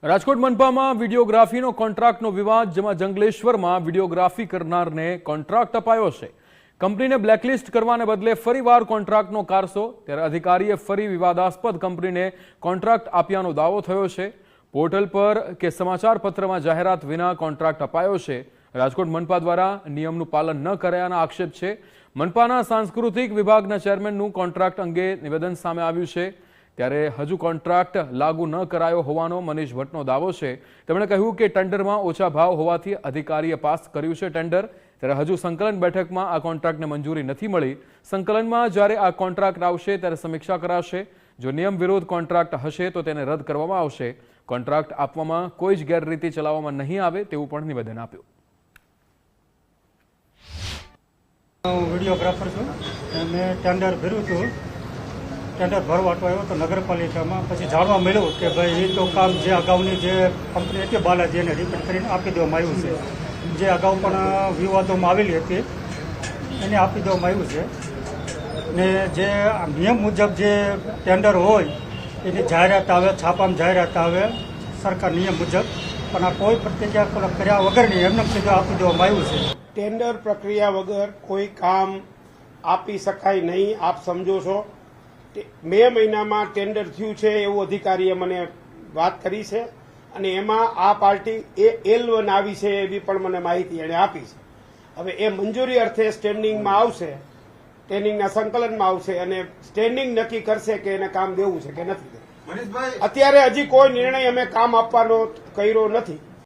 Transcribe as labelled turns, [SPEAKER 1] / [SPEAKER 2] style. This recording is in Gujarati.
[SPEAKER 1] રાજકોટ મનપામાં વિડીયોગ્રાફીનો કોન્ટ્રાક્ટનો વિવાદ, જેમાં જંગલેશ્વરમાં વિડીયોગ્રાફી કરનારને કોન્ટ્રાક્ટ અપાયો છે। કંપનીને બ્લેકલિસ્ટ કરવાને બદલે ફરીવાર કોન્ટ્રાક્ટનો કારસો, ત્યારે અધિકારીએ ફરી વિવાદાસ્પદ કંપનીને કોન્ટ્રાક્ટ આપ્યાનો દાવો થયો છે। પોર્ટલ પર કે સમાચાર પત્રમાં જાહેરાત વિના કોન્ટ્રાક્ટ અપાયો છે। રાજકોટ મનપા દ્વારા નિયમનું પાલન ન કર્યાના આક્ષેપ છે। મનપાના સાંસ્કૃતિક વિભાગના ચેરમેનનું કોન્ટ્રાક્ટ અંગે નિવેદન સામે આવ્યું છે, ત્યારે હજુ કોન્ટ્રાક્ટ લાગુ ન કરાયો હોવાનો મનીષ ભટ્ટનો દાવો છે। તેમણે કહ્યું કે ટેન્ડરમાં ઓછા ભાવ હોવાથી અધિકારીએ પાસ કર્યું છે ટેન્ડર, ત્યારે હજુ સંકલન બેઠકમાં આ કોન્ટ્રાક્ટને મંજૂરી નથી મળી। સંકલનમાં જ્યારે આ કોન્ટ્રાક્ટ આવશે ત્યારે સમીક્ષા કરાશે। જો નિયમ વિરોધ કોન્ટ્રાક્ટ હશે તો તેને રદ કરવામાં આવશે। કોન્ટ્રાક્ટ આપવામાં કોઈ જ ગેરરીતિ ચલાવવામાં નહીં આવે તેવું પણ નિવેદન આપ્યું।
[SPEAKER 2] હું વિડીયોગ્રાફર છું। મેં ટેન્ડર ભર્યું હતું। ટેન્ડર ભરવાટો આવ્યો તો નગરપાલિકામાં, પછી જાણવા મળ્યું કે ભાઈ એ તો કામ જે અગાઉની જે કંપની હતી બાલાજી એને રિપીટ કરીને આપી દેવામાં આવ્યું છે। જે અગાઉ પણ વિવાદોમાં આવેલી હતી એને આપી દેવામાં આવ્યું છે। ને જે નિયમ મુજબ જે ટેન્ડર હોય એની જાહેરાત આવે, છાપામાં જાહેરાત આવે સરકાર નિયમ મુજબ, પણ આ કોઈ પ્રતિક્રિયા કર્યા વગરની એમને સીધું આપી દેવામાં આવ્યું છે।
[SPEAKER 3] ટેન્ડર પ્રક્રિયા વગર કોઈ કામ આપી શકાય નહીં। આપ સમજો છો, મે મહિનામાં ટેન્ડર થયું છે એવું અધિકારીએ મને વાત કરી છે, અને એમાં આ પાર્ટી L1 આવી છે એવી પણ મને માહિતી એણે આપી છે। હવે એ મંજૂરી અર્થે સ્ટેન્ડિંગમાં આવશે, સ્ટેન્ડિંગના સંકલનમાં આવશે અને સ્ટેન્ડિંગ નક્કી કરશે કે એને કામ દેવું છે કે નથી દેવું। અત્યારે હજી કોઈ નિર્ણય અમે કામ આપવાનો કર્યો નથી।